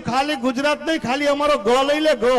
ખાલી ગુજરાત નહીં, ખાલી અમારો ગો લઈ લે, ગો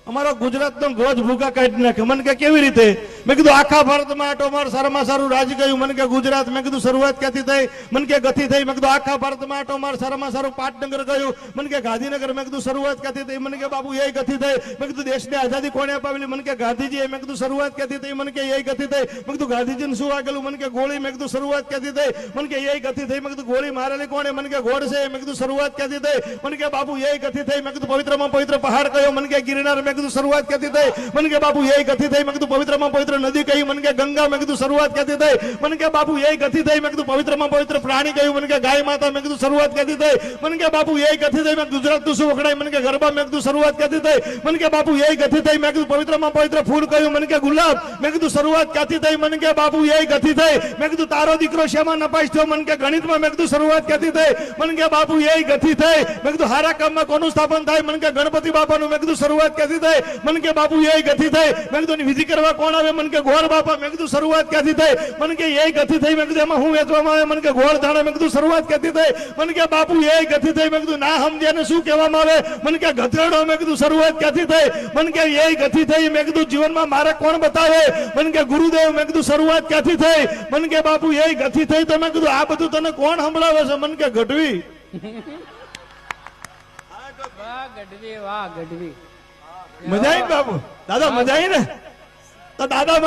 અમારો ગુજરાતનો ગોજ ભૂકા કાઢી નાખે. મને કે કેવી રીતે? મેં કીધું આખા ભારતમાં આટો માર, સારામાં સારું રાજ ગયું. મને કે ગુજરાત. મેં કીધું શરૂઆત ક્યાંથી થઈ? મને કે ગથી થઈ. મેં કીધું આખા ભારતમાં આટો માર, સારામાં સારું પાટનગર ગયું. મને કે ગાંધીનગર. મેં કીધું શરૂઆત ક્યાંથી થઈ? મને કે બાપુ એ ગથી થઈ. મેં કીધું દેશને આઝાદી કોણે અપાવેલી? મને કે ગાંધીજી. મેં કીધું શરૂઆત ક્યાંથી થઈ? મને કે એ ગથી થઈ. મેં કીધું ગાંધીજીને શું આગેલું? મને કે ગોળી. મેં કીધું શરૂઆત ક્યાંથી થઈ? મને કે એ ગથી થઈ. મેં કીધું ગોળી મારેલી કોણે? મને કે ગોડસે. મેં કીધું શરૂઆત ક્યાંથી થઈ? મને કે બાપુ એ ગથી થઈ. મેં કીધું પવિત્રમાં પવિત્ર પહાડ કયો? મને કે ગિરનાર. મેં કીધું શરૂઆત ક્યાંથી થઈ? મને કે બાપુ એ ગથી થઈ. મેં કીધું પવિત્રમાં પવિત્ર નદી કઈ? મને કે ગંગા. મેં કીધું શરૂઆત ક્યાંથી થઈ? મને કે બાપુ એ ગથી થઈ. મેં કીધું પવિત્રમાં પવિત્ર પ્રાણી કયું? મને કે ગાય માતા. મેં કીધું શરૂઆત ક્યાંથી થઈ? મને કે બાપુ એ ગથી થઈ. મેં ગુજરાતનું શું વખણાય? મને કે ગરબા. મેં કીધું શરૂઆત ક્યાંથી થઈ? મને કે બાપુ એ ગથી થઈ. મેં કીધું પવિત્રમાં પવિત્ર ફૂલ કયું? મને કે ગુલાબ. મેં કીધું શરૂઆત ક્યાંથી થઈ? મને કે બાપુ એ ગથી થઈ. મેં કીધું તારો દીકરો શેમાં નપાસ થયો? મને કે ગણિતમાં. મેં કીધું શરૂઆત ક્યાંથી થઈ? મને કે બાપુ એ ગથી થઈ. મેં કીધું હારા કામમાં કોનું સ્થાપન થાય? મને કે ગણપતિ બાપાનું. મેં કીધું શરૂઆત ક્યાંથી થઈ? મને કે બાપુ એ ગથી થઈ. મેં કીધું વિધિ કરવા કોણ આવે? મને કે ગોળ બાપા. મેં કીધું શરૂઆત ક્યાંથી થઈ? મને કે એ ગથી થઈ. મેં કીધું એમાં હું વેચવામાં આવે? મને કે ગોળ ધાણા. મેં કીધું શરૂઆત ક્યાંથી થઈ? મને કે બાપુ એ ગથી થઈ. મેં કીધું ના સમજ્યાને શું કહેવામાં આવે? મને કે ગધેડો. મેં કીધું શરૂઆત ક્યાંથી થઈ? મને કે એ ગથી થઈ. મેં કીધું જીવનમાં મારે કોણ બતાવે? મને કે ગુરુદેવ. મેં કીધું શરૂઆત ક્યાંથી થઈ? મને કે બાપુ એ ગથી થઈ. તો મેં કીધું આ બધું તને કોણ સંભળાવે છે? મને કે ગઢવી. ગઢવી, વાહ ગઢવી. મજા આવી બાપુ? દાદા મજા આવી ને? તો દાદા